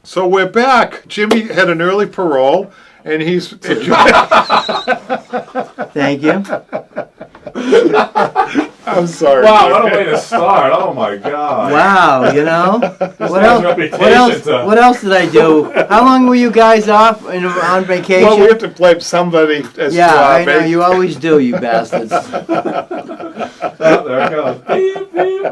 So we're back. Jimmy had an early parole, and he's... Thank you. I'm sorry. Wow, what a way to start. Oh, my God. Wow, you know? What else? reputation What else did I do? How long were you guys off on vacation? Well, we have to blame somebody as yeah, to our I know. You always do, you bastards. Oh, there it goes. Beep, beep.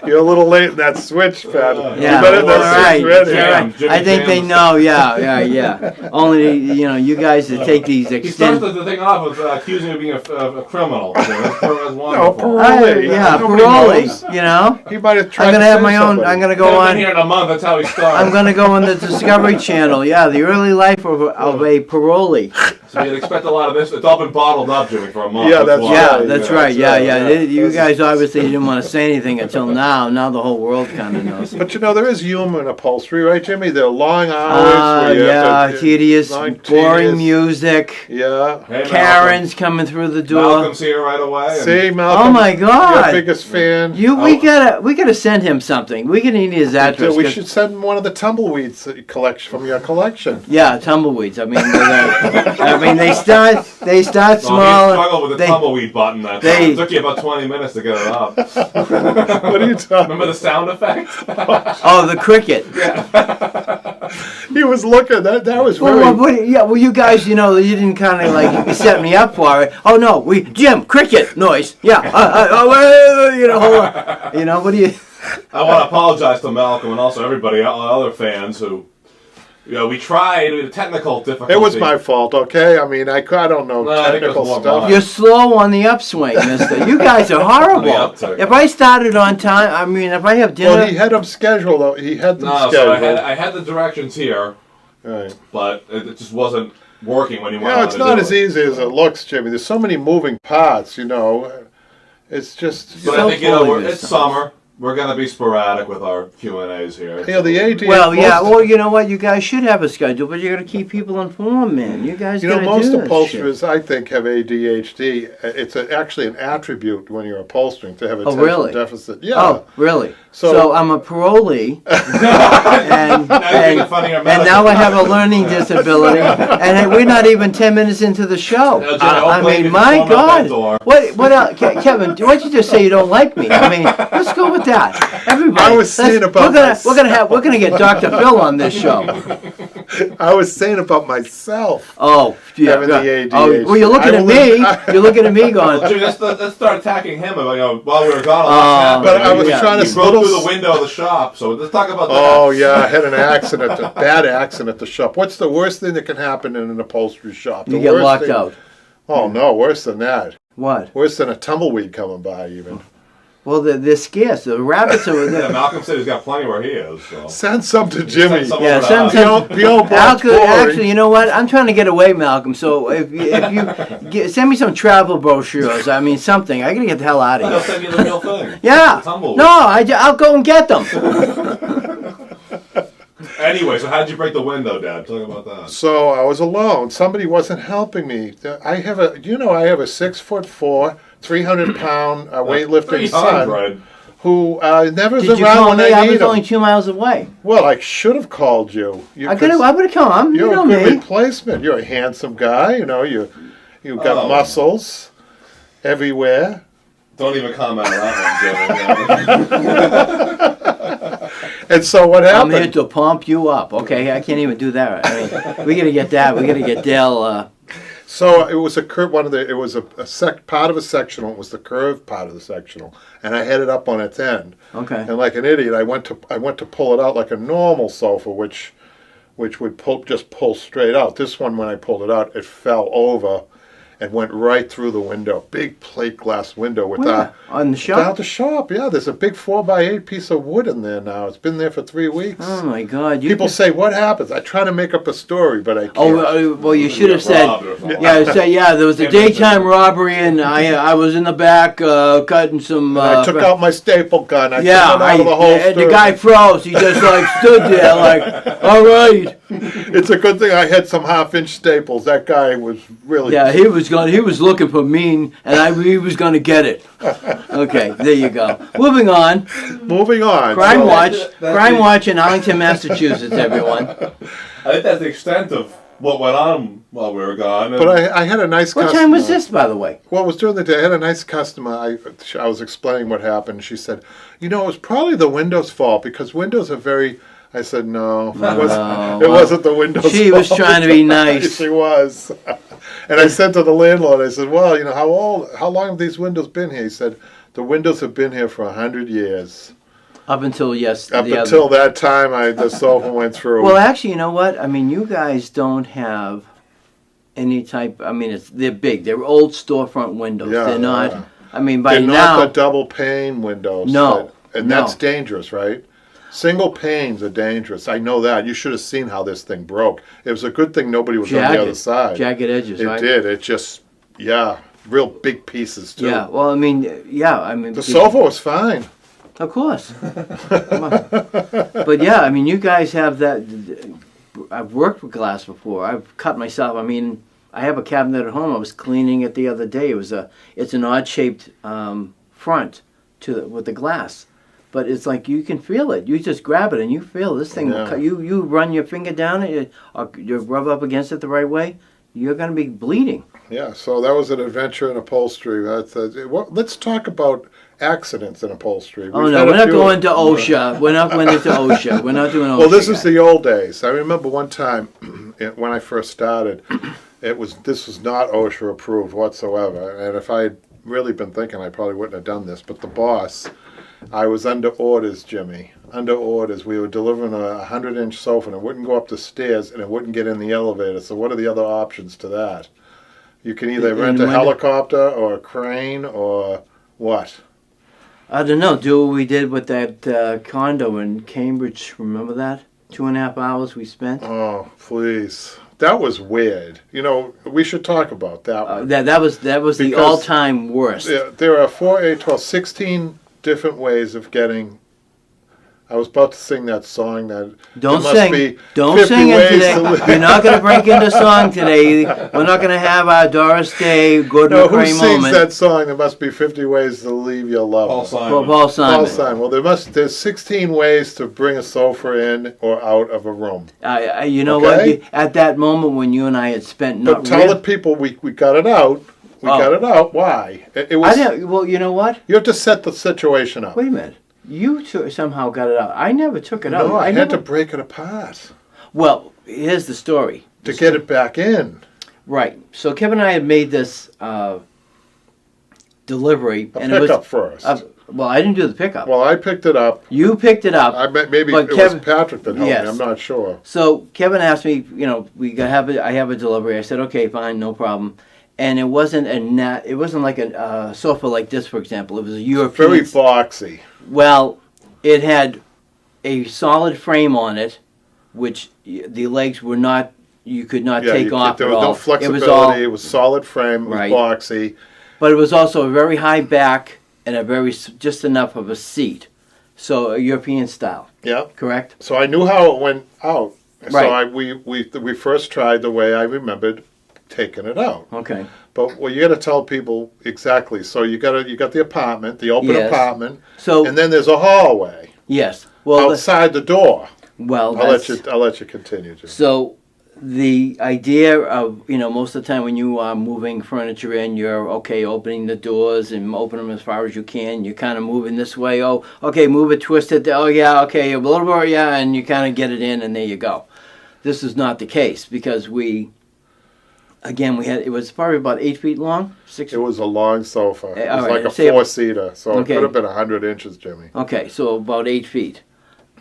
You're a little late in that switch, Pat. Yeah, You better all not right. switch ready. Yeah, right. I think they know. Yeah. Only you guys that take these He starts the thing off with accusing me of being a criminal. No, parolee. Nobody parolee. knows. You know. He might have tried I'm gonna to have say my own. somebody. I'm gonna go on. Here in a month. That's how he starts. I'm gonna go on the Discovery Channel. Yeah, the early life of a parolee. So you'd expect a lot of this. It's all been bottled up, Jimmy, for a month. Yeah, that's why. Yeah, that's right. Yeah. You guys obviously didn't want to say anything until now. Now the whole world kind of knows. But there is humor in upholstery, right, Jimmy? There are long hours. Where you have to, tedious, boring music. Yeah. Hey, Karen's coming through the door. Malcolm's here right away. See, Malcolm. Oh my God! Your biggest fan. We gotta send him something. We need his address. We should send him one of the tumbleweeds collection from your collection. Yeah, tumbleweeds. I mean, they start He small. struggled with the tumbleweed button. It took you about 20 minutes to get it up. What are you talking? Remember the sound effect? Oh, the cricket. He was looking. That was very. Well, you guys, you didn't kind of like set me up for it. Oh no, Jim, cricket noise. Yeah. Hold on. What do you? I want to apologize to Malcolm and also everybody, all other fans who, we tried with technical difficulty. It was my fault, okay? I mean, I don't know technical stuff. You're slow on the upswing, mister. You guys are horrible. If I started on time, I mean, if I have dinner... Well, he had them scheduled, though. He had them scheduled. So I had the directions here, right. But it just wasn't working when you wanted to do it. It's not as easy as it looks, Jimmy. There's so many moving parts, It's just... But I think, it's summer. We're going to be sporadic with our Q&As here. The AD... Well, you know what? You guys should have a schedule, but you got to keep people informed, man. You guys got to do most this upholsterers, I think, have ADHD. It's actually an attribute when you're upholstering to have attention deficit. Yeah. Oh, really? So I'm a parolee, and now I have a learning disability, and we're not even 10 minutes into the show. I mean, my God. What else? Kevin, why'd you just say you don't like me? I mean, let's go with that. Everybody. I was saying about we're gonna get Dr. Phil on this show. I was saying about myself. Oh, yeah. Having the ADHD. Oh, well, you're looking at me. You're looking at me going. Well, Jimmy, let's start attacking him. While we were gone. But I was trying to broke through the window of the shop. So let's talk about that. Oh yeah, I had an accident, a bad accident at the shop. What's the worst thing that can happen in an upholstery shop? You get locked out. Oh no, worse than that. What? Worse than a tumbleweed coming by, even. Well, they're scarce. The rabbits are. Yeah, Malcolm said he's got plenty where he is. So. Send some to Jimmy. Send Actually, you know what? I'm trying to get away, Malcolm. So if you send me some travel brochures, I mean something. I gotta get the hell out of here. I'll send you the real thing. Yeah. No, I'll go and get them. Anyway, so how did you break the window, Dad? Talk about that. So I was alone. Somebody wasn't helping me. I have a 6'4", 300-pound weightlifting son who never's around when I need him. I was only 2 miles away. Well, I should have called you. I would have come. You're a good replacement. You're a handsome guy. You've got muscles everywhere. Don't even comment on that one, Joe. And so what happened? I'm here to pump you up. Okay, I can't even do that. I mean, we got to get that. We got to get Dale. So it was a curve. It was a part of a sectional. It was the curved part of the sectional, and I had it up on its end. Okay. And like an idiot, I went to pull it out like a normal sofa, which would pull straight out. This one, when I pulled it out, it fell over and went right through the window. Big plate glass window with that. On the shop? Down the shop, yeah. There's a big 4x8 piece of wood in there now. It's been there for 3 weeks. Oh my God! People say, "What happens?" I try to make up a story, but I can't. Oh well, you should have said. There was a daytime robbery, and I was in the back cutting some. I took out my staple gun. I took it out of the holster. The guy froze. He just stood there all right. It's a good thing I had some half-inch staples. That guy was really... Yeah, he was looking for me, and he was going to get it. Okay, there you go. Moving on. Crime Watch in Arlington, Massachusetts, everyone. I think that's the extent of what went on while we were gone. But I had a nice customer. What time was this, by the way? Well, it was during the day. I had a nice customer. I was explaining what happened. She said, it was probably the Windows' fault because windows are very... I said, no, it wasn't the Windows' fault. She was trying to be nice. She was. And I said to the landlord, I said, well, how long have these windows been here? He said, the windows have been here for 100 years. Up until that time, the sofa went through. Well, actually, you know what? I mean, you guys don't have any type. I mean, they're big. They're old storefront windows. Yeah, they're not. Yeah. I mean, by they're now, not the double pane windows. No, that's dangerous, right? Single panes are dangerous. I know that. You should have seen how this thing broke. It was a good thing nobody was on the other side. Jagged edges, right? It did. It just, real big pieces too. Yeah. Well, I mean, the sofa was fine. Of course. But yeah, I mean, you guys have that. I've worked with glass before. I've cut myself. I mean, I have a cabinet at home. I was cleaning it the other day. It's an odd shaped front with the glass, but it's like you can feel it. You just grab it and you feel this thing. Yeah. You run your finger down it, or you rub up against it the right way. You're going to be bleeding. Yeah. So that was an adventure in upholstery. Let's talk about accidents in upholstery. We're not going to OSHA. We're not going into OSHA. We're not doing OSHA. Well, this is the old days. I remember one time when I first started, this was not OSHA approved whatsoever. And if I had really been thinking, I probably wouldn't have done this. But the boss, I was under orders, Jimmy. Under orders. We were delivering a 100-inch sofa, and it wouldn't go up the stairs, and it wouldn't get in the elevator. So what are the other options to that? You can either rent a helicopter or a crane or what? I don't know. Do what we did with that condo in Cambridge. Remember that? 2.5 hours we spent. Oh, please! That was weird. We should talk about that one. That was the all-time worst. There are 4, 8, 12, 16 different ways of getting. I was about to sing that song that don't sing. Don't sing it today. You're not going to break into song today. We're not going to have our Doris Day Good McRae moment. Who sings that song? There must be 50 ways to leave your lover. Paul Simon. Well, there's 16 ways to bring a sofa in or out of a room. You know what? At that moment when you and I had spent, but tell the people we got it out. We got it out. Why? It was. Well, you know what? You have to set the situation up. Wait a minute. You somehow got it out. I never took it out. No, I had to break it apart. Well, here's the story. To get it back in. Right. So Kevin and I had made this delivery. Pickup first. Well, I didn't do the pickup. Well, I picked it up. You picked it up. Maybe it was Patrick that helped me. I'm not sure. So Kevin asked me, I have a delivery. I said, okay, fine, no problem. And it wasn't like a sofa like this, for example. It was a European. Very boxy. Well, it had a solid frame on it, which the legs were not. You could not take off. There was no flexibility. It was solid frame. It was boxy. But it was also a very high back and just enough of a seat, so a European style. Yeah. Correct. So I knew how it went out. Right. So we first tried the way I remembered taking it out. Okay. But you got to tell people exactly. So you got the apartment, the open apartment. So and then there's a hallway. Yes. Well, outside the door. Well, I'll let you continue. Jim. So the idea of most of the time when you are moving furniture in, you're opening the doors and open them as far as you can. You're kind of moving this way. Oh, okay, move it, twist it. Oh yeah, okay, a little more, yeah, and you kind of get it in, and there you go. This is not the case because it was probably about 8 feet long. 6. It was a long sofa. It was like a 4-seater, so it could have been 100 inches, Jimmy. Okay, so about 8 feet.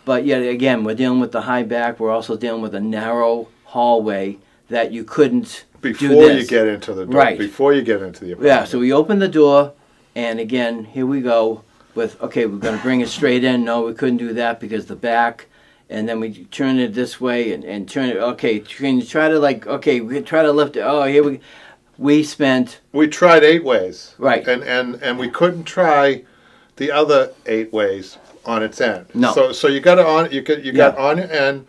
But yet again, we're dealing with the high back. We're also dealing with a narrow hallway that you couldn't before you get into the door. Right. Before you get into the apartment. Yeah, so we opened the door, and again, here we go with, we're going to bring it straight in. No, we couldn't do that because the back. And then we turn it this way and turn it. Okay, can you try to we try to lift it. Oh, here we tried 8 ways. Right. And we couldn't try the other 8 ways on its end. No. So you got it on. You got on your end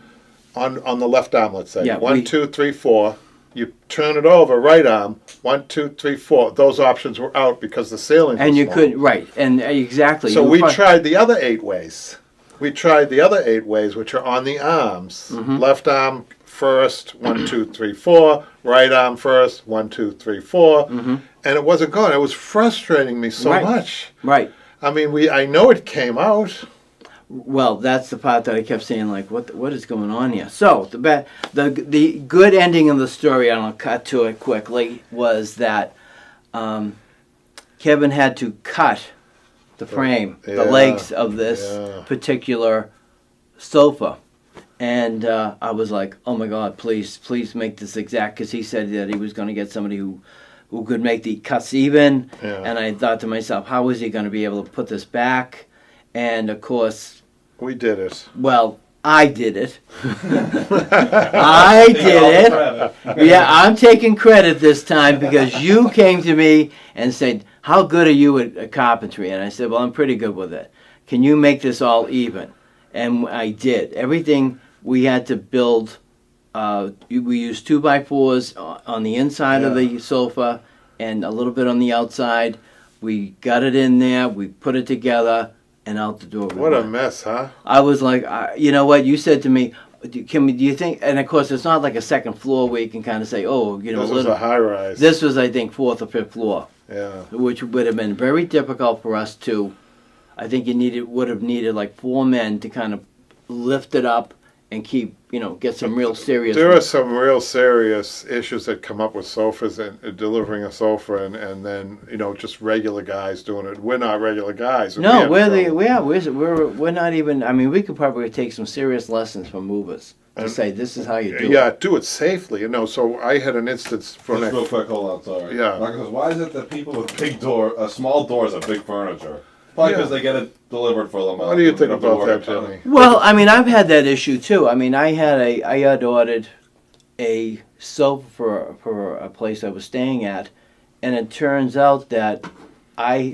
on the left arm, let's say. Yeah, 1, 2, 3, 4. You turn it over, right arm. 1, 2, 3, 4. Those options were out because the ceilings. And were you small. could and exactly. So we tried the other 8 ways. We tried the other 8 ways, which are on the arms. Left arm first, 1, 2, 3, 4. Right arm first, 1, 2, 3, 4. And it wasn't going. It was frustrating me so much. Right. I mean, I know it came out. Well, that's the part that I kept saying, like, what is going on here? So the good ending of the story, and I'll cut to it quickly, was that Kevin had to cut the frame, the legs of this particular sofa. And I was like, oh my God, please make this exact, because he said that he was going to get somebody who could make the cuts even. And I thought to myself, how is he going to be able to put this back? And of course, we did it. Well, I did it. I did it. Yeah, I'm taking credit this time because you came to me and said, how good are you at carpentry? And I said, well, I'm pretty good with it. Can you make this all even? And I did. Everything we had to build, we used 2x4s on the inside of the sofa and a little bit on the outside. We got it in there, we put it together, and out the door. What a mess, huh? I was like, you know what? You said to me, do you think? And of course, it's not like a second floor where you can kind of say, oh, you know, this was a high rise. This was, I think, 4th or 5th floor. Yeah. Which would have been very difficult for us to. I think would have needed like 4 men to kind of lift it up and keep, get some real serious. There are some real serious issues that come up with sofas and delivering a sofa, and then just regular guys doing it. We're not regular guys. No, we're not even. I mean, we could probably take some serious lessons from movers to say this is how you do it. Yeah, do it safely. So I had an instance from real quick. Hold on, sorry. Yeah. Marcus says, why is it that people with small doors have big furniture? Probably because they get it delivered for them. What do you think about that, Jimmy? Well, I mean, I've had that issue too. I mean, I had ordered a sofa for a place I was staying at, and it turns out that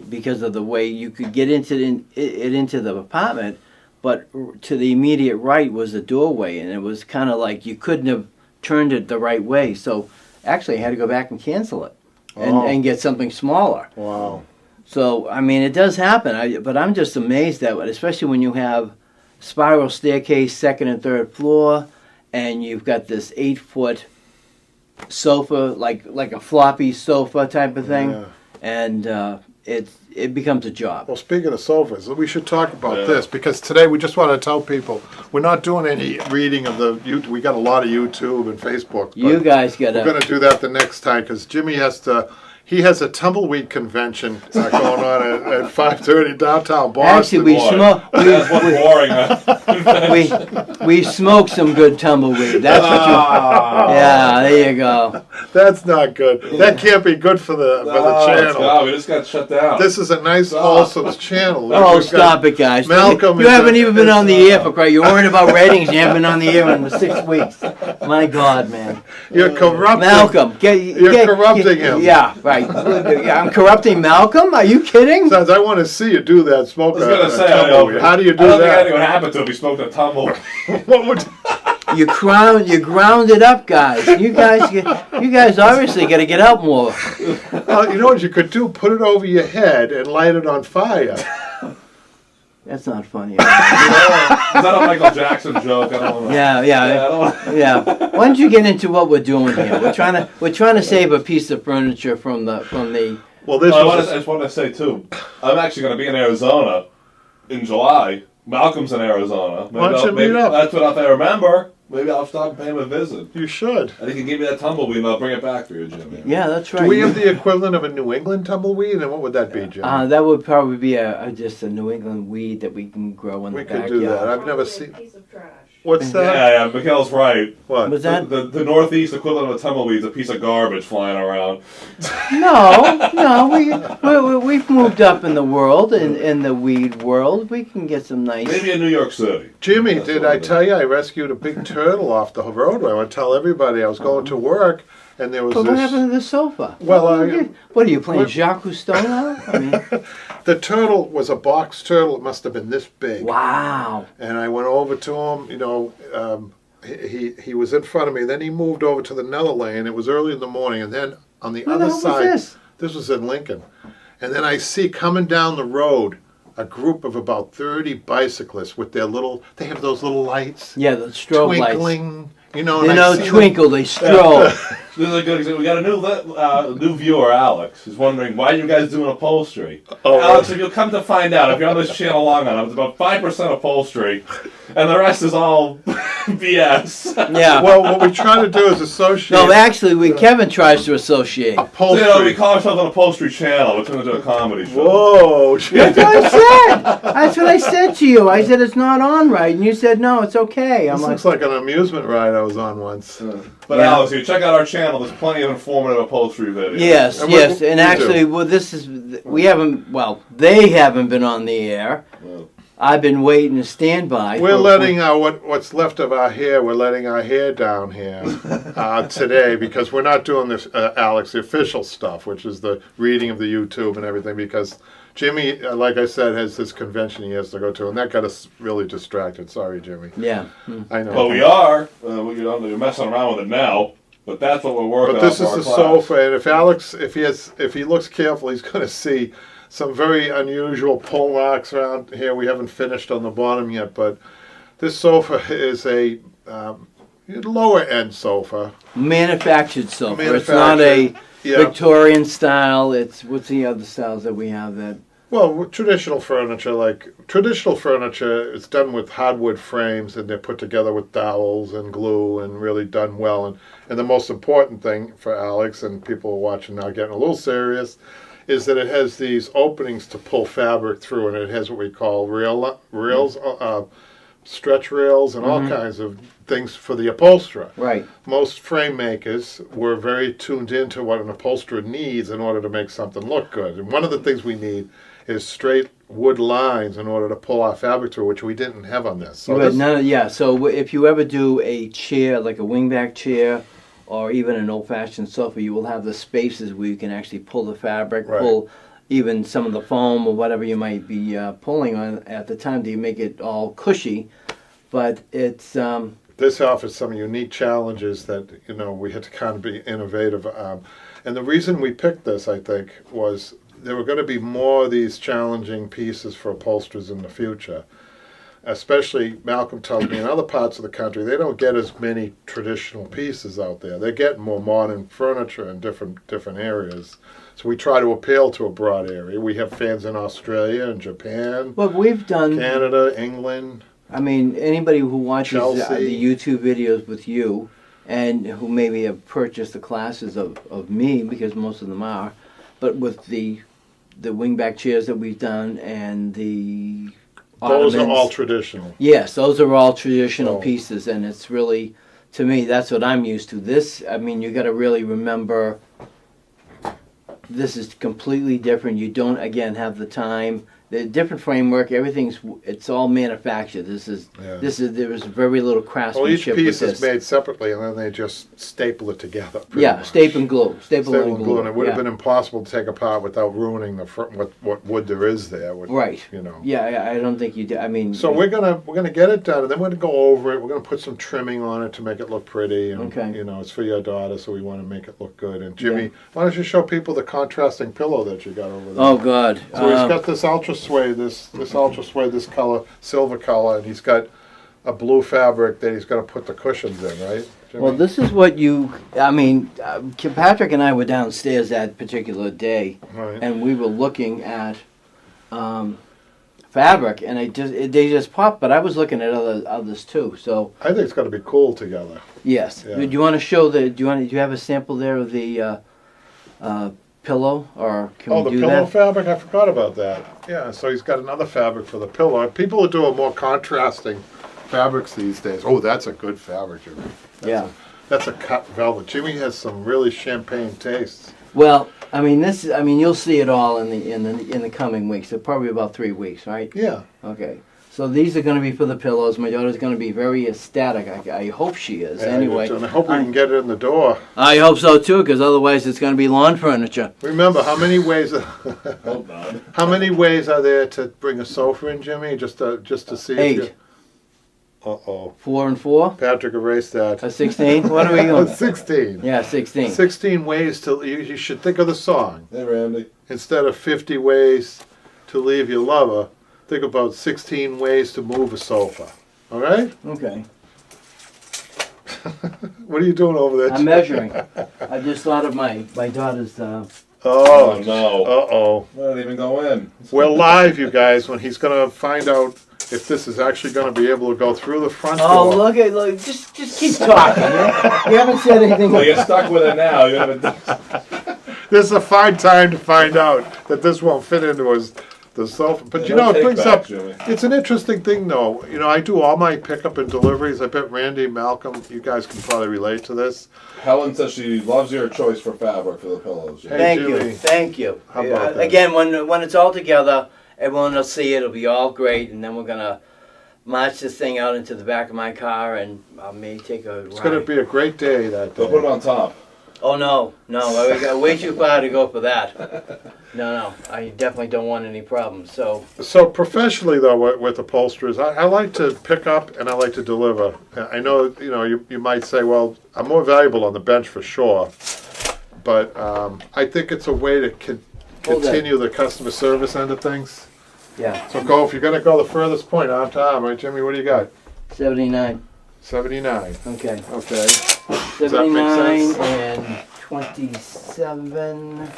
because of the way you could get into the apartment, but to the immediate right was the doorway, and it was kind of like you couldn't have turned it the right way. So actually, I had to go back and cancel it and get something smaller. Wow. So, I mean, it does happen, but I'm just amazed that, especially when you have spiral staircase, 2nd and 3rd floor, and you've got this 8-foot sofa, like a floppy sofa type of thing, and it becomes a job. Well, speaking of sofas, we should talk about this, because today we just want to tell people we're not doing any reading of the YouTube. We got a lot of YouTube and Facebook. You guys got to. We're going to do that the next time, because Jimmy has to. He has a tumbleweed convention going on at 5:30 downtown Boston. Actually, we smoked some good tumbleweed. That's what you. Yeah, there you go. That's not good. That can't be good for the channel. No, we just got shut down. This is a nice wholesome channel. Oh, stop it, guys! Malcolm, you haven't even been on the air for crying. You're worried about ratings. You haven't been on the air in 6 weeks. My God, man! You're corrupting Malcolm. You're corrupting him. Yeah, right. I'm corrupting Malcolm? Are you kidding? Sons, I want to see you do that. Smoke a tumbleweed. How do you do that? I don't that? think anything would happen to him if he smoked a tumbleweed. What would? You ground it up, guys. You guys obviously got to get out more. You know what you could do? Put it over your head and light it on fire. That's not funny. Is that a Michael Jackson joke? I don't know. Yeah. Why don't you get into what we're doing here? We're trying to save a piece of furniture from the. Well, I just want to say too. I'm actually going to be in Arizona in July. Malcolm's in Arizona. Why don't you meet up? That's what if I remember. Maybe I'll stop and pay him a visit. You should. And he can give me that tumbleweed and I'll bring it back for you, Jimmy. Yeah, that's right. Do we have the equivalent of a New England tumbleweed? And what would that be, Jimmy? That would probably be just a New England weed that we can grow in the backyard. We could do that. I've never seen. Piece of trash. What's that? Yeah, Mikhail's right. What? Was that? The Northeast equivalent of a tumbleweed is a piece of garbage flying around. No, we've moved up in the world, in the weed world. We can get some nice. Maybe in New York City. Jimmy, did I tell you I rescued a big turtle off the roadway? I want to tell everybody I was going to work, and there was What happened to the sofa? Well, what are you playing, Jacques Cousteau now? I mean, the turtle was a box turtle. It must have been this big. Wow. And I went over to him, he was in front of me. Then he moved over to the another lane. It was early in the morning, and then on the Where other the hell side, was this was in Lincoln, and then I see coming down the road a group of about 30 bicyclists with their they have those little lights. Yeah, the strobe twinkling, lights. You know, They don't twinkle, they strobe. This is a good example. We got a new viewer, Alex, who's wondering why you guys doing upholstery. Oh, Alex, if you'll come to find out, if you're on this channel long enough, it's about 5% upholstery, and the rest is all BS. Yeah. Well, what we try to do is associate. No, actually, Kevin tries to associate. Upholstery. So, we call ourselves an upholstery channel. We're turning into a comedy show. Whoa. That's what I said. That's what I said to you. I said it's not on right, and you said no, it's okay. This looks like an amusement ride I was on once. But Yeah. Alex, if you check out our channel, there's plenty of informative upholstery videos. Yes, And yes, we and do. actually, well, they haven't been on the air. Well, I've been waiting to stand by. We're letting what's left of our hair. We're letting our hair down here today because we're not doing this, Alex, the official stuff, which is the reading of the YouTube and everything. Because Jimmy, like I said, has this convention he has to go to, and that got us really distracted. Sorry, Jimmy. Yeah. I know. But we are. You're messing around with it now. But that's what we're working on. But this for is our the class. sofa, and if Alex, if he looks careful, he's going to see some very unusual pull marks around here. We haven't finished on the bottom yet, but this sofa is a lower end sofa. Manufactured sofa. It's not a Yeah. Victorian style. What's the other styles that we have that? Well, traditional furniture, it's done with hardwood frames, and they're put together with dowels and glue, and really done well. And the most important thing for Alex, and people watching now getting a little serious, is that it has these openings to pull fabric through, and it has what we call rails, stretch rails, and all kinds of things for the upholsterer. Right. Most frame makers were very tuned into what an upholsterer needs in order to make something look good. And one of the things we need is straight wood lines in order to pull our fabric through, which we didn't have on this. So So if you ever do a chair, like a wingback chair, or even an old-fashioned sofa, you will have the spaces where you can actually pull the fabric, Right. pull even some of the foam or whatever you might be pulling on at the time to make it all cushy. But it's this offers some unique challenges that we had to kind of be innovative. And the reason we picked this, I think, was there were going to be more of these challenging pieces for upholsterers in the future. Especially, Malcolm tells me, in other parts of the country, they don't get as many traditional pieces out there. They're getting more modern furniture in different areas. So we try to appeal to a broad area. We have fans in Australia and Japan, what we've done. Canada, England. I mean, anybody who watches Chelsea. the YouTube videos with you, and who maybe have purchased the classes of me, because most of them are, but with the wingback chairs that we've done and the Those are ottomans. all traditional. Yes, those are all traditional Oh. pieces, and it's really, to me, that's what I'm used to. This, I mean, you got to really remember, this is completely different. You don't, again, have the time. The different framework, it's all manufactured. Yeah. There was very little Well, craftsmanship each piece with is this. made separately, and then they just staple it together. pretty Yeah, much. staple and glue. Staple Staple and and glue. glue, and it would have yeah. been impossible to take apart without ruining what wood there is there. Right. Yeah, I don't think you do. I mean, So we're gonna get it done, and then we're gonna go over it. We're gonna put some trimming on it to make it look pretty, and Okay. it's for your daughter, so we want to make it look good. And Jimmy, Yeah. why don't you show people the contrasting pillow that you got over there? Oh God. So he's got this ultra suede, this color, silver color, and he's got a blue fabric that he's going to put the cushions in, right, Jimmy? Well, this is what Patrick and I were downstairs that particular day, Right. and we were looking at fabric, and they just popped. But I was looking at others too. So I think it's going to be cool together. yes, Yeah. do you want to show do you have a sample there of the pillow, or can Oh, we the do pillow that? fabric? I forgot about that. Yeah, so he's got another fabric for the pillow. People are doing more contrasting fabrics these days. Oh, that's a good fabric, Jimmy. That's a cut velvet. Jimmy has some really champagne tastes. Well, I mean you'll see it all in the coming weeks. So probably about 3 weeks, right? Yeah. Okay. So these are going to be for the pillows. My daughter's going to be very ecstatic. I hope she is. Yeah, Anyway, and I hope we can get it in the door. I hope so too, because otherwise it's going to be lawn furniture. Remember, how many ways? Hold on. How many ways are there to bring a sofa in, Jimmy? Just to see. 8. If Uh-oh. 4 and 4? Patrick, erase that. A 16? What are we going? 16. Yeah, 16. 16 ways to... You should think of the song. Hey, Randy. Instead of 50 ways to leave your lover, think about 16 ways to move a sofa. All right? Okay. What are you doing over there? I'm measuring. I just thought of my daughter's... Oh, no. Uh-oh. I didn't even go in. We're live, you guys, when he's going to find out if this is actually going to be able to go through the front Oh, door. look, just keep talking. You haven't said anything. Well, you're stuck with it now. You haven't. This is a fine time to find out that this won't fit into the sofa. But Yeah, it brings up, Jimmy. it's an interesting thing though. I do all my pickup and deliveries. I bet Randy, Malcolm, you guys can probably relate to this. Helen says she loves your choice for fabric for the pillows. Jimmy. Hey, Thank you, Jimmy. thank you. How about that? Again, when it's all together, everyone will see it. It'll be all great, and then we're gonna march this thing out into the back of my car, and I may take a It's ride. going to be a great day that They'll day. put it on top. Oh no, we got way too far to go for that. No, I definitely don't want any problems. So So professionally though, with upholsterers, I like to pick up and I like to deliver. I know, you might say, well, I'm more valuable on the bench for sure, but I think it's a way to continue the customer service end of things. yeah, So if you're going to go the furthest point, arm to arm, right, Jimmy? What do you got? 79. 79. Okay, Okay. 79 sense? and 27.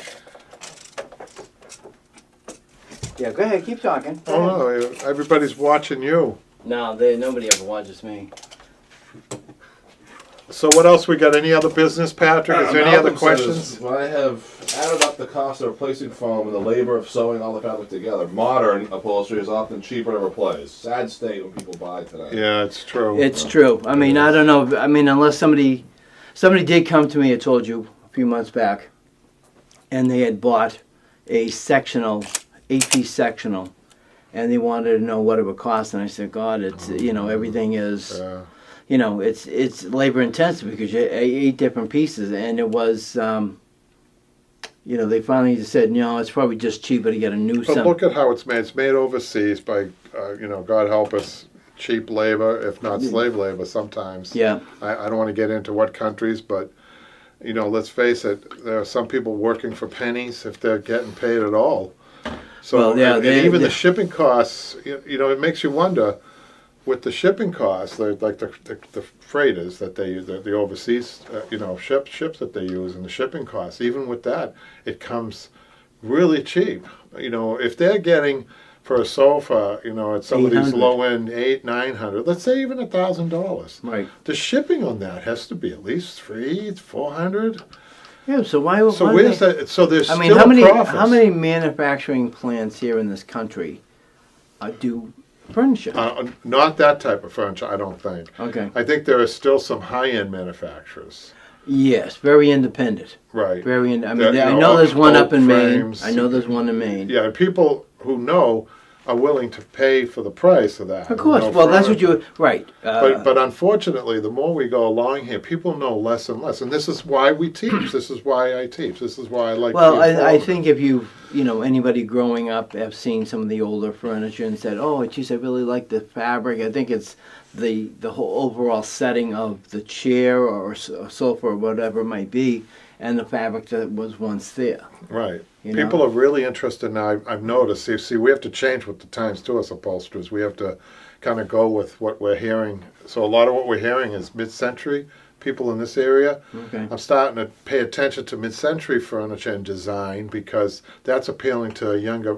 Yeah, go ahead, keep talking. Go ahead. Oh no, everybody's watching you. No, nobody ever watches me. So what else we got? Any other business, Patrick? Is there any other Malcolm questions? says, when I have added up the cost of replacing foam and the labor of sewing all the fabric together, modern upholstery is often cheaper to replace. Sad state when people buy today. Yeah, it's true. It's true. I mean, I don't know. I mean, unless somebody did come to me, I told you a few months back, and they had bought a sectional, 8-piece sectional, and they wanted to know what it would cost. And I said, God, it's, everything is, it's labor intensive because you 8 different pieces. And it was, they finally just said, no, it's probably just cheaper to get a new But look at how it's made. It's made overseas by, God help us, cheap labor, if not slave labor sometimes. Yeah. I don't want to get into what countries, but, let's face it, there are some people working for pennies if they're getting paid at all. So, Well, yeah, and even the shipping costs, it makes you wonder, with the shipping costs, like the freighters that they use, the overseas, ships that they use, and the shipping costs, even with that, it comes really cheap. If they're getting for a sofa, at some of these 800. low end $800-900, let's say even $1,000. Right. The shipping on that has to be at least $300-400. Yeah, so why So why where's they, that? So there's I mean, still profits. how many manufacturing plants here in this country do furniture? Not that type of furniture, I don't think. Okay. I think there are still some high-end manufacturers. Yes, very independent. Right. Very I mean, That, I know there's one oak up in Maine. frames. I know there's one in Maine. Yeah, and people who know are willing to pay for the price of that. Of course. No Well, that's what further. right. But unfortunately, the more we go along here, people know less and less, and this is why we teach. This is why I teach. This is why I like. Well, to be I involved. think if anybody growing up have seen some of the older furniture and said, "Oh, geez, I really like the fabric." I think it's the whole overall setting of the chair or sofa or whatever it might be, and the fabric that was once there. Right. You know? People are really interested now. I've noticed. See, we have to change with the times too as upholsterers. We have to kind of go with what we're hearing. So a lot of what we're hearing is mid-century people in this area. Okay. I'm starting to pay attention to mid-century furniture and design because that's appealing to younger,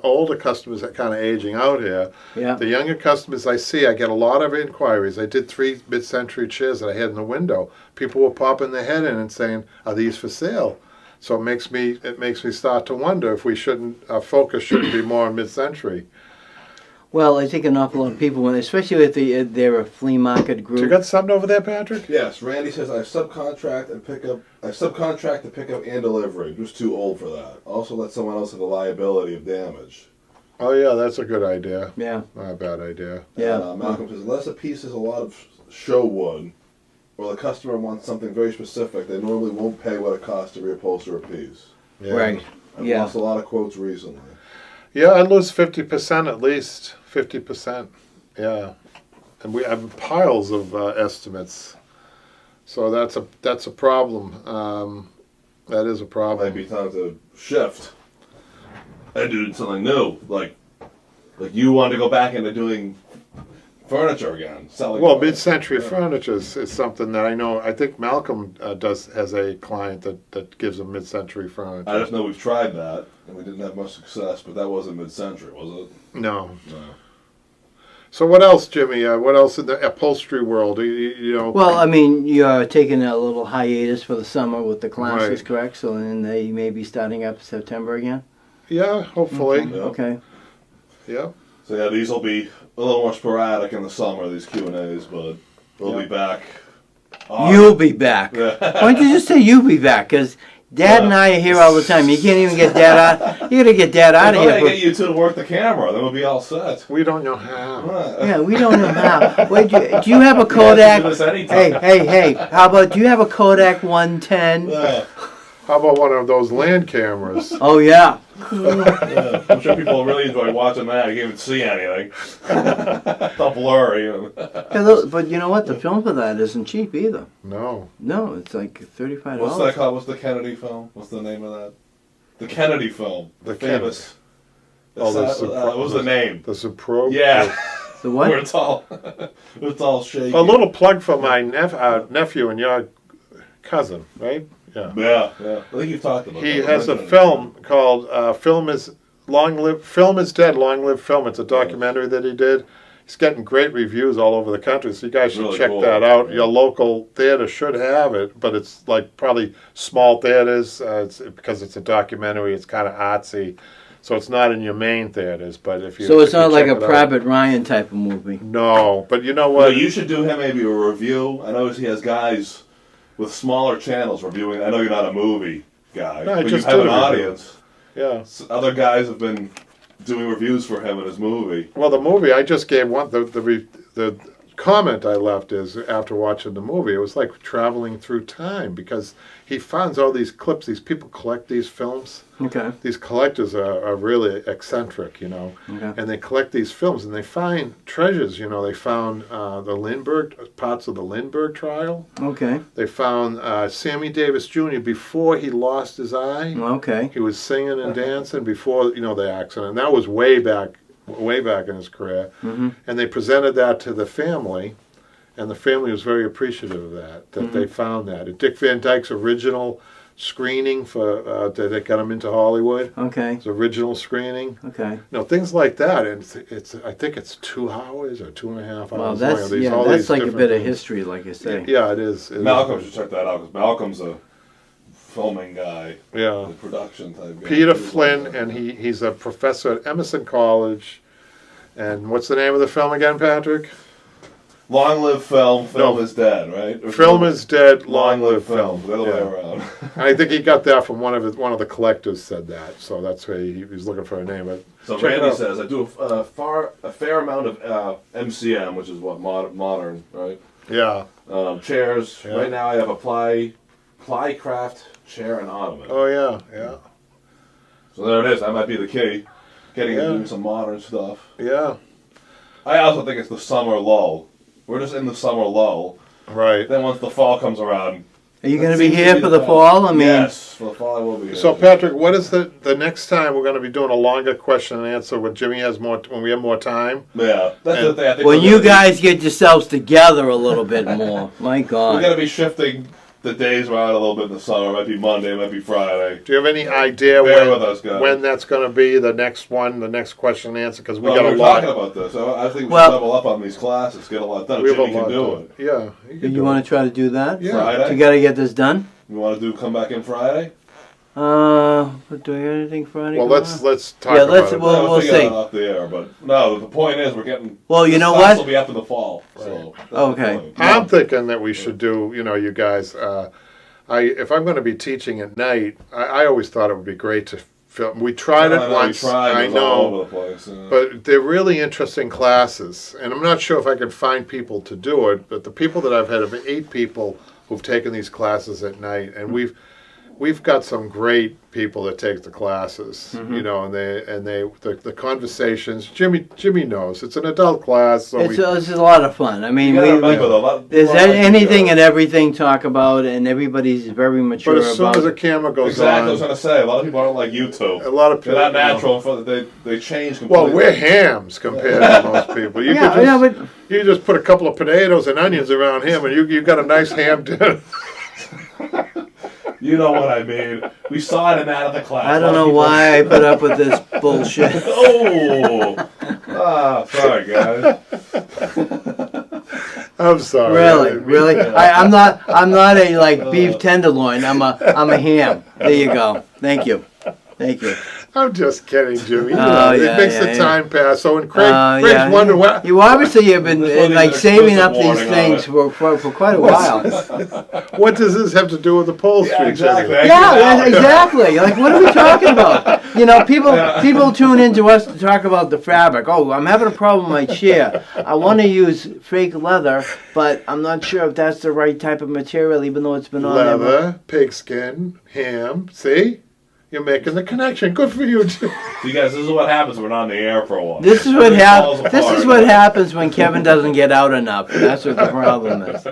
older customers that kind of aging out here. Yeah. The younger customers I see, I get a lot of inquiries. I did 3 mid-century chairs that I had in the window. People were popping their head in and saying, "Are these for sale?" So it makes me start to wonder if our focus shouldn't be more on mid-century. Well, I think an awful lot of people, especially if they're a flea market group. You got something over there, Patrick? Yes, Randy says I subcontract to pick up and delivery. I'm just too old for that. Also, let someone else have the liability of damage. Oh yeah, that's a good idea. Yeah. Not a bad idea. Yeah. Malcolm says unless a piece has a lot of show wood, or the customer wants something very specific, they normally won't pay what it costs to reupholster a piece. Yeah. Right. I've Yeah. lost a lot of quotes recently. Yeah, I lose 50% at least. 50%. Yeah. and we have piles of estimates. So that's a problem. That is a problem. Might be time to shift and do something new. Like you want to go back into doing furniture again, selling. Well, mid-century furniture is something that I know. I think Malcolm has a client that gives him mid-century furniture. I just know we've tried that and we didn't have much success. But that wasn't mid-century, was it? No. So what else, Jimmy? What else in the upholstery world? You know. Well, I mean, you're taking a little hiatus for the summer with the classes, Right. correct? So then they may be starting up in September again? Yeah, hopefully. Okay. Yeah. So yeah, these will be a little more sporadic in the summer, these Q&As, but we'll be back. You'll be back. Why don't you just say you'll be back? Because Dad and I are here all the time. You can't even get Dad out. You got to get Dad out of If I here. get you two to work the camera, then we'll be all set. We don't know how. Yeah, we don't know how. Wait, do you have a Kodak? do this anytime. Hey. How about, do you have a Kodak 110? How about one of those land cameras? Oh, yeah. I'm sure people really enjoy watching that. You can't even see anything. It's all blurry. But you know what? The film for that isn't cheap either. No. No, it's like $35. What's that called? What's the Kennedy film? What's the name of that? The Kennedy film. The famous. Oh, What was the name? The Supro. Yeah. The what? Where it's all shaky. A little plug for my nephew and your cousin, right? Yeah. Yeah. I think you've talked about He that. has a film called Film is Dead, Long Live Film. It's a documentary that he did. He's getting great reviews all over the country, so you guys should Really check cool. that out. Yeah. Your local theater should have it, but it's like probably small theaters. Because it's a documentary, it's kind of artsy, so it's not in your main theaters. But if you So it's if you not like check a it out- Private Ryan type of movie. No, but you know Well, what? you should do him maybe a review. I notice he has guys with smaller channels reviewing. I know you're not a movie guy, No, I but just you have did an a review. audience. Yeah. Other guys have been doing reviews for him in his movie. Well, the movie I just gave one. The comment I left is after watching the movie, it was like traveling through time because he finds all these clips. These people collect these films. Okay. These collectors are really eccentric, you know, Okay. and they collect these films and they find treasures. You know, they found the Lindbergh parts of the Lindbergh trial. Okay. They found Sammy Davis Jr. before he lost his eye. Okay. He was singing and dancing before the accident. That was way back in his career. Mm-hmm. And they presented that to the family, and the family was very appreciative of that they found that. At Dick Van Dyke's original screening for that got him into Hollywood. Okay. His original screening. Okay. Things like that. And it's I think it's 2 hours or 2.5 hours. Well, long. that's like a bit of history, like you say. Yeah, it is. Malcolm should check that out because Malcolm's a filming guy, Yeah. the production type guy. Peter Flynn, and he's a professor at Emerson College. And what's the name of the film again, Patrick? Long Live Film. Film No. is dead, right? Or Film is dead. Long live film. The other way Yeah. around. And I think he got that from one of the collectors said that. So that's why he was looking for a name. But So check it Randy out. says I do a fair amount of MCM, which is what modern, right? Yeah. Chairs. Yeah. Right now I have a Plycraft chair and ottoman. Oh yeah. So there it is. That might be the key. Getting Yeah. into some modern stuff. Yeah. I also think it's the summer lull. We're just in the summer lull. Right. Then once the fall comes around. Are you going that to be seems here for the best. fall? I mean, Yes, for the fall I will be here. So Patrick, what is the next time we're going to be doing a longer question and answer when Jimmy has more when we have more time? Yeah, that's And the thing. I think when we're you gonna be- guys get yourselves together a little bit more. My We're God. going to be shifting the days around a little bit in the summer. It might be Monday, it might be Friday. Do you have any idea Bear with us, guys. when that's going to be the next one, the next question and answer? Because we Well, got we're a lot. talking about this. I think we Well- should double up on these classes, get a lot done. We have a Jimmy can lot do done. it. Yeah. You can You do want it. to try to do that? Yeah. Friday? You got to get this done? You want to come back in Friday? But do I have anything Friday? Well, going let's on? talk Yeah, about let's- it. well, we'll figure see. that off the air, but no, the point is we're getting. Well, you this know class what? will be after the fall. So that's the Okay. point. I'm thinking that we should do, you guys, if I'm going to be teaching at night, I always thought it would be great to film. We tried I it know, once, we tried, I it was all know, over the place. Yeah. but they're really interesting classes. And I'm not sure if I can find people to do it, but the people that I've had have 8 people who've taken these classes at night. And we've got some great people that take the classes, you know, and the conversations. Jimmy knows it's an adult class, so it's a lot of fun. I mean, there's anything and everything talk about, and everybody's very mature. But as soon as the camera goes on, I was going to say, a lot of people don't like YouTube. A lot of people, they're not natural. They change completely. Well, we're hams compared to most people. You you just put a couple of potatoes and onions around him, and you got a nice ham dinner. You know what I mean. We saw it in that of the class. I don't know why I put up with this bullshit. Sorry, guys. I'm sorry. Really. I'm not a like beef tenderloin. I'm a ham. There you go. Thank you. I'm just kidding, Jimmy. It makes the time pass. So when Craig's wondering what... You obviously have been like saving up these things for quite a while. What does this have to do with upholstery? Yeah, exactly. Exactly. Like, what are we talking about? You know, people tune into us to talk about the fabric. Oh, I'm having a problem with my chair. I want to use fake leather, but I'm not sure if that's the right type of material, even though it's been on there. Leather, pigskin, ham. See? You're making the connection. Good for you, too. You guys, this is what happens when we're on the air for a while. This is what happens. This is what happens when Kevin doesn't get out enough. That's what the problem is.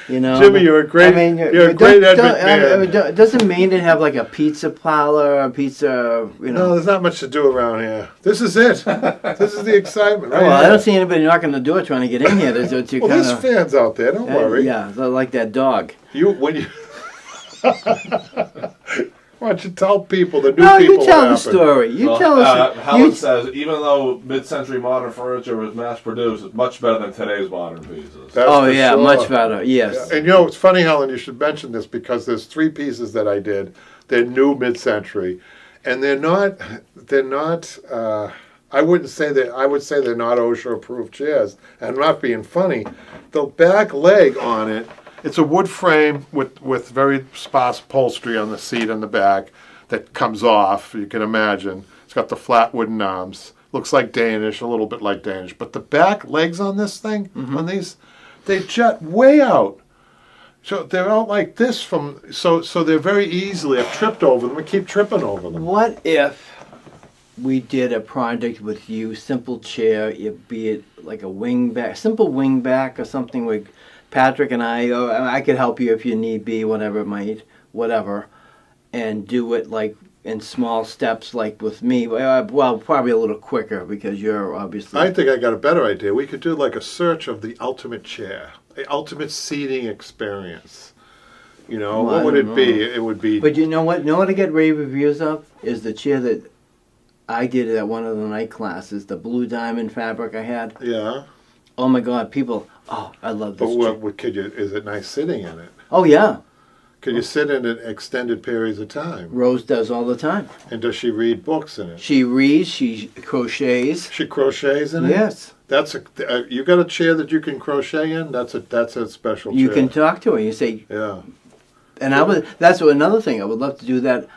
You know, Jimmy, you're a great. You're a great man. It doesn't mean to have like a pizza parlor or a pizza. You know, no, there's not much to do around here. This is it. This is the excitement. Right I don't see anybody knocking the door trying to get in here. There's fans out there. Don't worry. Yeah, like that dog. Why don't you tell people, the new people? No, people you tell the story. You tell us. Helen says, even though mid-century modern furniture was mass-produced, it's much better than today's modern pieces. Sure. Much better. Yes. Yeah. And it's funny, Helen, you should mention this because there's 3 pieces that I did. They're new mid-century, and they're not. I wouldn't say that. I would say they're not OSHA-approved chairs. And I'm not being funny. The back leg on it. It's a wood frame with very sparse upholstery on the seat and the back that comes off, you can imagine. It's got the flat wooden arms. Looks like Danish, a little bit like Danish. But the back legs on this thing, on these, they jut way out. So they're out like this so they're very easily, I've tripped over them. I keep tripping over them. What if we did a project with you, simple chair, be it like a wing back, simple wing back or something with Patrick and I could help you if you need be, whatever, and do it like in small steps, like with me. Well, probably a little quicker because you're obviously. I think I got a better idea. We could do like a search of the ultimate chair, the ultimate seating experience. You know, what would it be? It would be. But you know what? I get rave reviews of is the chair that I did at one of the night classes, the blue diamond fabric I had. Yeah. Oh my God, people! Oh, I love this. But is it nice sitting in it? Oh yeah. Can you sit in it extended periods of time? Rose does all the time. And does she read books in it? She reads. She crochets. She crochets in it. Yes. You got a chair that you can crochet in. That's a special chair. You can talk to her. You say. Yeah. And another thing. I would love to do that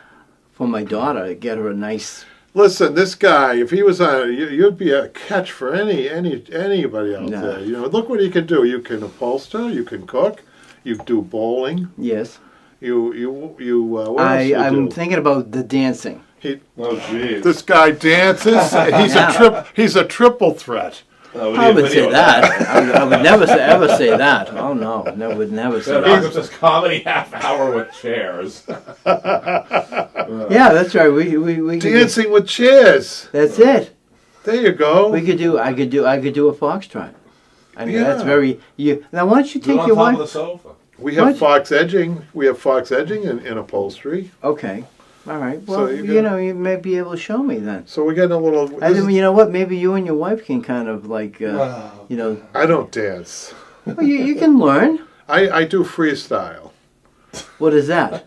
for my daughter. To get her a nice. Listen, this guy, if he was on, you'd be a catch for anybody out there. You know, look what he can do. You can upholster, you can cook, you do bowling. Yes. What else I'm thinking about the dancing. This guy dances. He's a triple threat. I would say that. I would never ever say that. Oh no, would never say that. It's just comedy half hour with chairs. Yeah, that's right. We dancing with chairs. That's it. There you go. I could do a foxtrot. I mean, that's very. Now, why don't you take your wife? On top of the sofa. We have fox edging. We have fox edging in upholstery. Okay. All right. Well, so you may be able to show me then. So we're getting a little. You know what? Maybe you and your wife can kind of like, I don't dance. Well, you can learn. I do freestyle. What is that?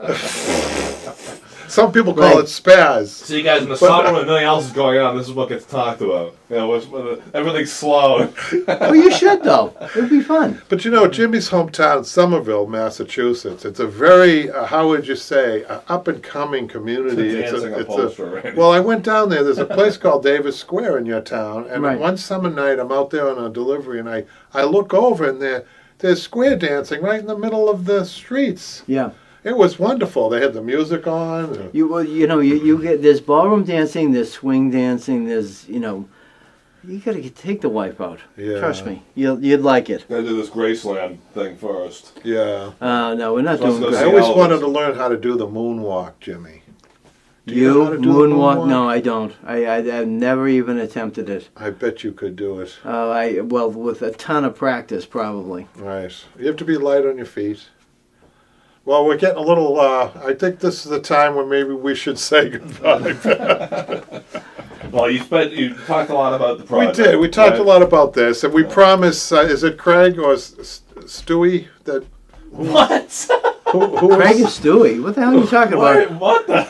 Some people call it spaz. So you guys, in the summer when nothing else is going on, this is what gets talked about. You know, when everything's slow. Well, you should though. It'd be fun. But Jimmy's hometown, Somerville, Massachusetts. It's a very, how would you say, up and coming community. Well, I went down there. There's a place called Davis Square in your town, and one summer night I'm out there on a delivery, and I look over and there's square dancing right in the middle of the streets. Yeah. It was wonderful. They had the music on. You get there's ballroom dancing, there's swing dancing, there's you gotta take the wife out. Yeah. Trust me, you'd like it. Gotta do this Graceland thing first. Yeah. No, we're not doing Let's go I see great. always Elvis. wanted to learn how to do the moonwalk, Jimmy. Do You know how to do the moonwalk? No, I don't. I've never even attempted it. I bet you could do it. Well, with a ton of practice, probably. Right. You have to be light on your feet. Well, we're getting a little, I think this is the time when maybe we should say goodbye. Well, you talked a lot about the project. We did. We talked right? a lot about this, and we promise, is it Craig or Stewie that... What? Who Craig and Stewie? What the hell are you talking about? What the?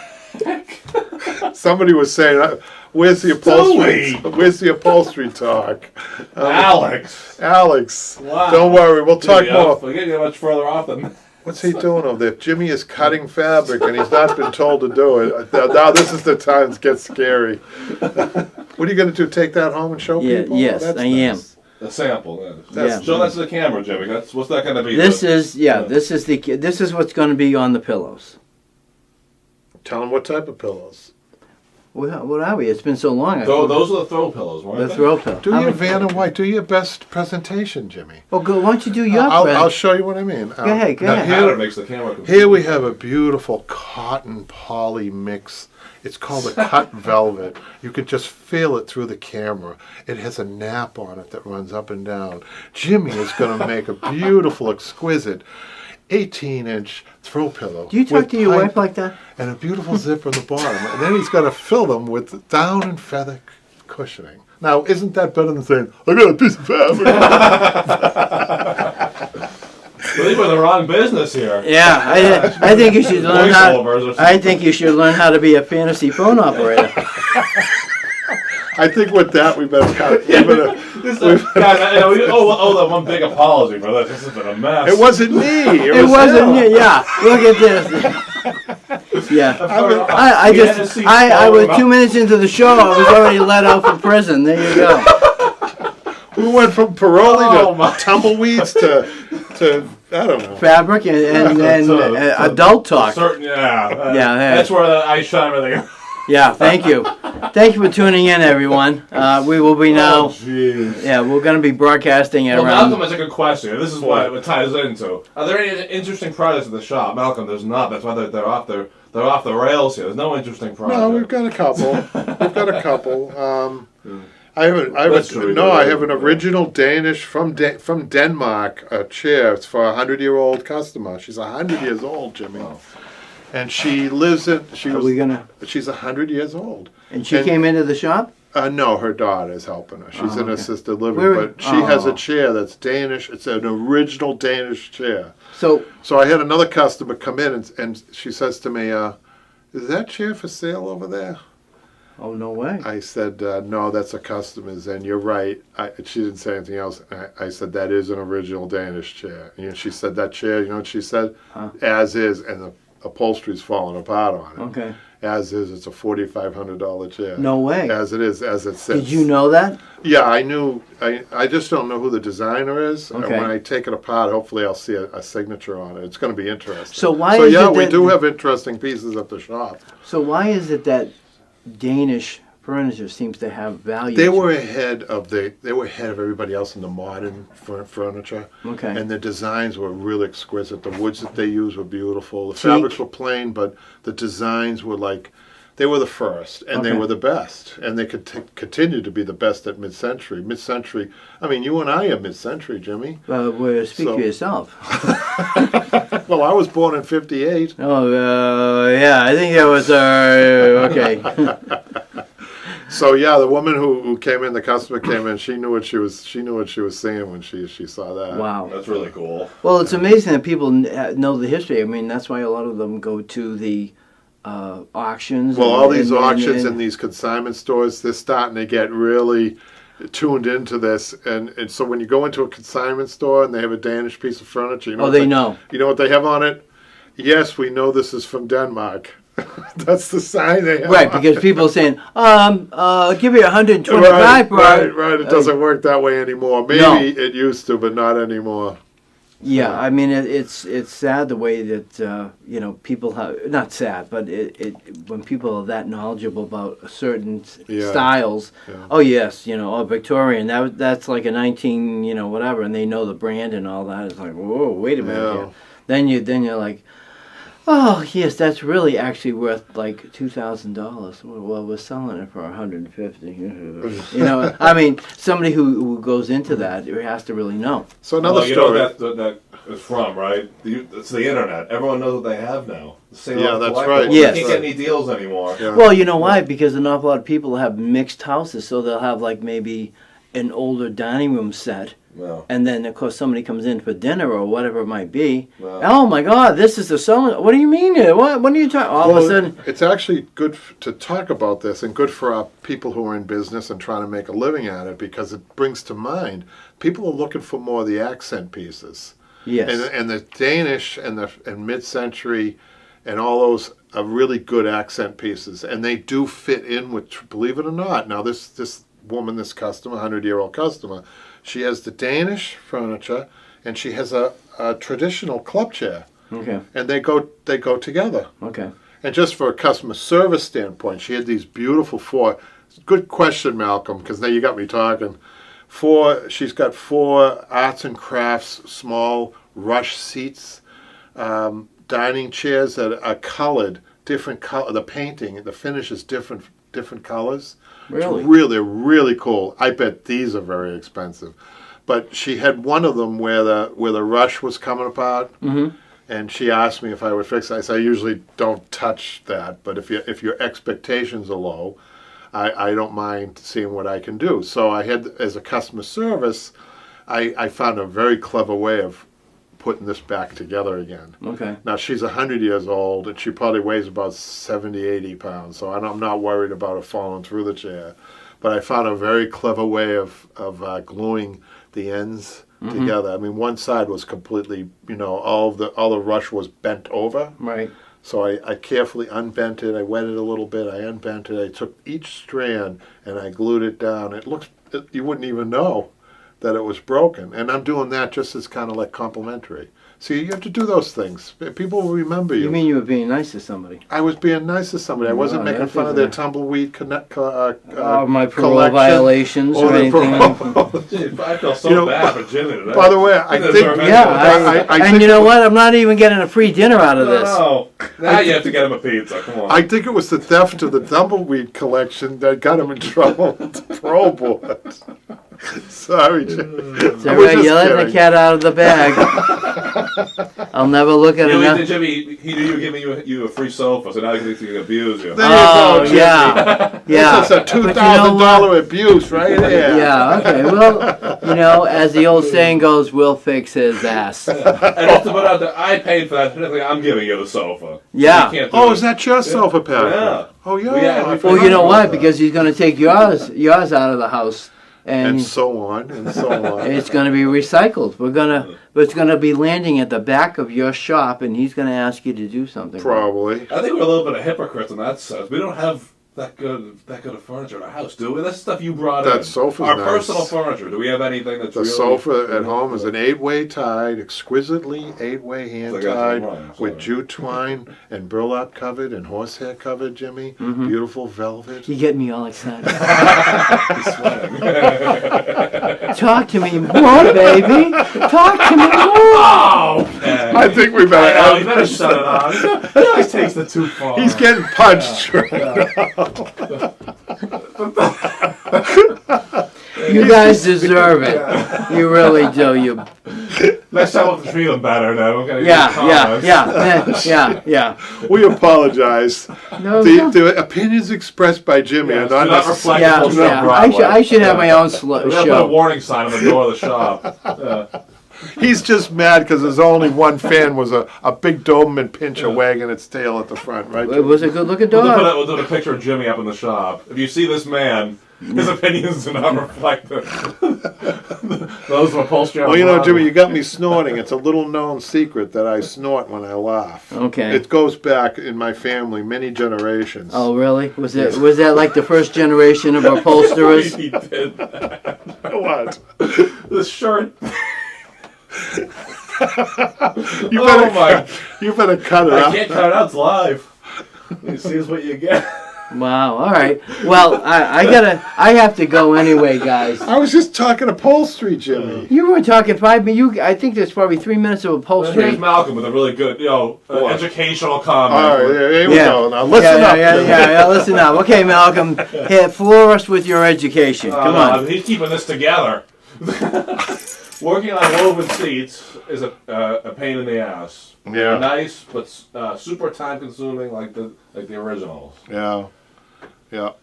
Somebody was saying, where's the upholstery? Where's the upholstery talk? Alex. Wow. Don't worry, we'll talk more. We're getting much further off than... What's he doing over there? Jimmy is cutting fabric and he's not been told to do it. Now this is the time it gets scary. What are you going to do? Take that home and show people? Yes, That's I am. nice. A sample. Yeah. Show that to the camera, Jimmy. What's that going to be? This is what's going to be on the pillows. Tell them what type of pillows. What are we? It's been so long. Those are the throw pillows, weren't The they? throw pillow. Do your Vanna White. Do your best presentation, Jimmy. Well, go. Why don't you do your I'll show you what I mean. Go ahead. Go ahead. Pattern makes the camera confused. Here we have a beautiful cotton poly mix. It's called a cut velvet. You could just feel it through the camera. It has a nap on it that runs up and down. Jimmy is going to make a beautiful, exquisite 18-inch throw pillow. Do you talk with to your pipe wife like that? and a beautiful zipper on the bottom. And then he's got to fill them with down and feather cushioning. Now, isn't that better than saying, I got a piece of fabric? Believe we're in the wrong business here. Yeah, I think you should learn how. Voiceovers or something. I think you should learn how to be a fantasy phone operator. I think with that, we better cut. Guys, we owe them one big apology for this. This has been a mess. It wasn't me. It wasn't him. you. Yeah, look at this. Yeah, I was 2 minutes into the show. I was already let out from prison. There you go. We went from parole to tumbleweeds to I don't know. Fabric and adult talk. That's where I shine everything. Yeah, thank you. Thank you for tuning in, everyone. We will be now. We're going to be broadcasting it Well, around. Malcolm has a good question. This is what it ties into. Are there any interesting projects at the shop? Malcolm, there's not. That's why they're off the rails here. There's no interesting project. No, we've got a couple. I have an original Danish from Denmark chair. It's for a 100-year-old customer. She's 100 years old, Jimmy. Wow. And she lives in. She's 100 years old. And she came into the shop? No, her daughter is helping her. She's in assisted living, Where- but she has a chair that's Danish. It's an original Danish chair. So I had another customer come in and she says to me, "Is that chair for sale over there?" oh, no way. I said, "No, that's a customer's." And you're right. She didn't say anything else. I said, "That is an original Danish chair." And she said, "That chair," you know what she said? As is, and the upholstery's falling apart on it. Okay. As is, it's a $4,500 chair. No way. As it is, as it sits. Did you know that? Yeah, I knew. I just don't know who the designer is. Okay. And when I take it apart, hopefully I'll see a signature on it. It's going to be interesting. So why is it we that- do have interesting pieces at the shop. So why is it that Danish furniture seems to have value? They were ahead of everybody else in the modern furniture. Okay. And the designs were really exquisite. The woods that they used were beautiful. The Teak. fabrics were plain, but the designs were they were the first, and they Okay. were the best, and they could continue to be the best at mid-century. Mid-century. I mean, you and I are mid-century, Jimmy. Speak for yourself. Well, I was born in '58. Oh, yeah, I think that was okay. So yeah, the woman who came in, the customer came in. She knew what she was seeing when she saw that. Wow. That's really cool. Well, it's amazing that people know the history. I mean, that's why a lot of them go to the auctions. Well, all these auctions and and these consignment stores, they're starting to get really tuned into this. And so when you go into a consignment store and they have a Danish piece of furniture, you know know. You know what they have on it? Yes, we know this is from Denmark. That's the sign they have. Right, on because it. people are saying, I'll give you 125 right, for it. right. It doesn't work that way anymore. Maybe it used to, but not anymore. Yeah, I mean it's sad the way that people have, not sad, but when people are that knowledgeable about certain styles. Yeah. Oh yes, Victorian, that's like a 19 whatever, and they know the brand and all that. It's like, whoa, wait a minute here. Then you're like, oh yes, that's really actually worth like $2,000. Well, we're selling it for $150. I mean, somebody who goes into that has to really know. So another story. That is from, right? It's the internet. Everyone knows what they have now. That's right. Yes. You can't get any deals anymore. Yeah. Well, you know why? Because an awful lot of people have mixed houses, so they'll have like maybe an older dining room set. No. And then, of course, somebody comes in for dinner or whatever it might be. No. Oh, my God, this is the selling. What do you mean? What are you talking? All of a sudden. It's actually good to talk about this, and good for our people who are in business and trying to make a living at it, because it brings to mind people are looking for more of the accent pieces. Yes. And the Danish and mid-century and all those are really good accent pieces, and they do fit in with, believe it or not. Now, this woman, this customer, 100-year-old customer, she has the Danish furniture, and she has a traditional club chair. Okay. And they go together. Okay. And just for a customer service standpoint, she had these beautiful good question, Malcolm, because now you got me talking. She's got 4 arts and crafts, small rush seats, dining chairs that are colored, different color. The painting, the finish is different colors. Really? They're really cool. I bet these are very expensive. But she had one of them where the rush was coming apart, and she asked me if I would fix it. I said, I usually don't touch that, but if your expectations are low, I don't mind seeing what I can do. So I had, as a customer service, I found a very clever way of putting this back together again. Okay. Now, she's 100 years old, and she probably weighs about 70, 80 pounds, so I'm not worried about her falling through the chair. But I found a very clever way of gluing the ends together. I mean, one side was completely, all the rush was bent over. Right. So I carefully unbent it. I wet it a little bit. I unbent it. I took each strand and I glued it down. You wouldn't even know that it was broken. And I'm doing that just as kind of like complimentary. See, you have to do those things. People will remember you. You mean you were being nice to somebody? I was being nice to somebody. I wasn't making fun of their tumbleweed my parole collection violations or anything. I feel so bad for Jimmy today. By the way, I think... And you know what? I'm not even getting a free dinner out of this. No. Now you have to get him a pizza. Come on. I think it was the theft of the tumbleweed collection that got him in trouble with the parole board. Sorry, Jimmy. It's all right. You're letting the cat out of the bag. I'll never look at it. Jimmy, he knew you were giving you a free sofa, so now he thinks he can abuse you. There you go, Jimmy. Yeah. This is a $2,000 abuse right here. Yeah, okay. Well, as the old saying goes, we'll fix his ass. And just to put out there, I paid for that. I'm giving you the sofa. Yeah. So is that your sofa, Patrick? Yeah. Oh, yeah. Well, you know why? Because he's going to take yours out of the house. And so on, and so on. It's going to be recycled. It's going to be landing at the back of your shop, and he's going to ask you to do something. Probably. I think we're a little bit of hypocrites in that sense. We don't have that good of furniture in our house, do we? That's stuff you brought in. That sofa's our nice. Personal furniture. Do we have anything that's the sofa at home is an 8-way tied, exquisitely 8-way hand tied with jute twine and burlap covered and horsehair covered, Jimmy. Beautiful velvet. You get me all excited. He's sweating. Talk to me more, baby. Talk to me more. Oh, okay. I think we better. You better shut it on. He always takes it too far. He's getting punched right now. You guys deserve it. You really do. You. Next time we'll treat him better. Now we're gonna Yeah. We apologize. No, the opinions expressed by Jimmy are not necessarily. I should have my own show. We're gonna put a warning sign on the door of the shop. He's just mad because there's only one fan was a big Doberman Pinscher wagging its tail at the front, right? It was a good-looking dog. We'll do a picture of Jimmy up in the shop. If you see this man, his opinions do not reflect those of Upholstery. Well, Jimmy, you got me snorting. It's a little-known secret that I snort when I laugh. Okay. It goes back in my family many generations. Oh, really? Was that like the first generation of upholsterers? He did that. What? The shirt. You better cut it I out. can't cut it out. It's live. You see is what you get. Wow. All right. Well, I have to go anyway, guys. I was just talking upholstery, Jimmy. You were talking 5 minutes. I think there's probably 3 minutes of upholstery. Here's Malcolm with a really good, educational comment. All right, here we go. Now listen up. Yeah, listen up. Okay, Malcolm, floor us with your education. Come on. He's keeping this together. Working on woven seats is a pain in the ass. Yeah. They're nice, but super time consuming, like the originals. Yeah. Yeah.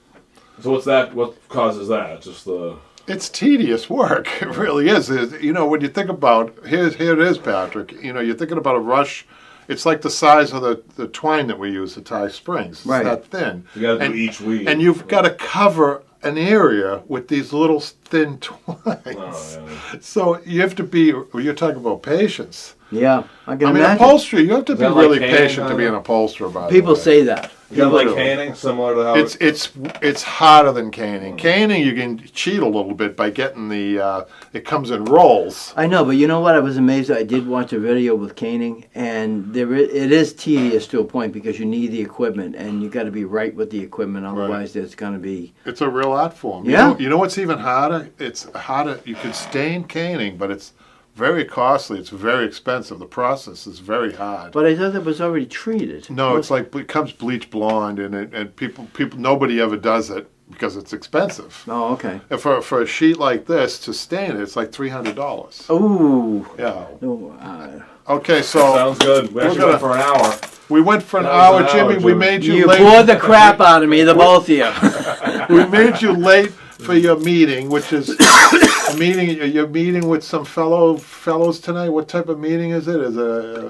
So what causes that? Just the... It's tedious work. It really is. When you think about, here it is, Patrick. You're thinking about a rush. It's like the size of the twine that we use to tie springs. It's right. that thin. You got to do each week. And you've got to cover an area with these little thin twines. Oh, yeah. So you have to be, you're talking about patience. Yeah, I can imagine. Upholstery, you have to be that really like patient to be caning? an upholsterer, by the way. People say that. Is that like caning, similar to how It's harder than caning. Caning, you can cheat a little bit by getting it comes in rolls. I know, but you know what? I was amazed. I did watch a video with caning, and it is tedious to a point because you need the equipment, and you got to be right with the equipment. Otherwise, it's going to be. It's a real art form. Yeah. You know what's even harder? It's harder. You can stain caning, but it's very costly. It's very expensive. The process is very hard. But I thought that was already treated. No, it's like it comes bleach blonde, and people nobody ever does it because it's expensive. Oh, okay. And for a sheet like this to stain it, it's like $300. Ooh. Yeah. Oh, Okay, so sounds good. We actually went for an hour. we went for an That was hour, an hour, Jimmy. We Jimmy. made you you late. bored the crap out of me, the both of you. We made you late for your meeting, which is a meeting. You're meeting with some fellows tonight. What type of meeting is it? Is it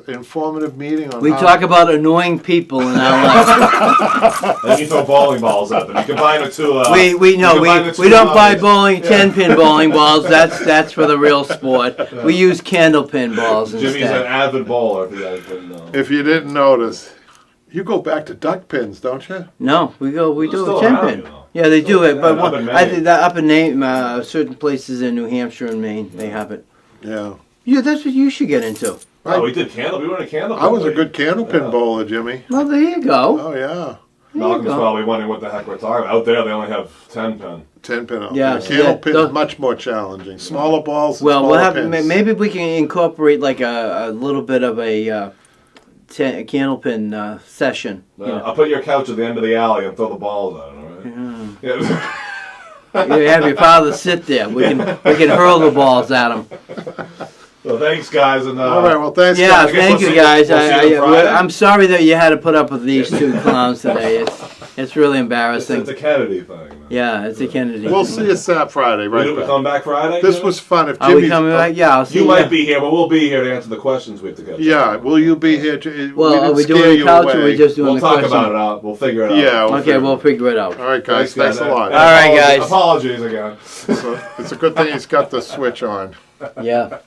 an informative meeting on? We talk about annoying people in our life. And you throw bowling balls at them. You combine the two. We don't buy bowling 10-pin bowling balls. That's for the real sport. We use candle pin balls Jimmy's an instead. avid bowler. If you guys didn't know. If you didn't notice, you go back to duck pins, don't you? No, we do still a 10 around, pin. you know. Yeah, they do it, but Up in I Maine. think that up in certain places in New Hampshire and Maine, they have it. Yeah. Yeah, that's what you should get into. Oh, we did candle. We went to candle. I was a league. good candlepin Yeah. bowler, Jimmy. Well, there you go. Oh yeah. Malcolm's go. probably wondering what the heck we're talking about. Out there, they only have 10 pin. 10-pin. Yeah, Candlepin yeah, is much more challenging. Smaller balls. And Well, smaller we'll have pins. maybe we can incorporate like a little bit of a candlepin session. You know. I'll put your couch at the end of the alley and throw the balls at it. All right? Yeah. You have your father sit there. We can hurl the balls at him. Well, thanks, guys. And All right. Well, thanks. Yeah, guys. thank you we'll guys. see you Friday. I'm sorry that you had to put up with these two clowns today. It's really embarrassing. It's a Kennedy thing. Man. Yeah, it's a Kennedy. We'll see you Friday, right? We back. come back Friday? This was fun. If Are we Jimmy's, coming back? Yeah, I'll see You might be here, but we'll be here to answer the questions we have to get. Yeah. Will you be here? Well, are we didn't scare doing you the couch or are away. we just doing We'll the talk question? about it out. We'll figure it out. Yeah. Okay, we'll figure it out. All right, guys. Thanks a lot. And All right, apologies- guys. Apologies again. So it's a good thing he's got the switch on. Yeah.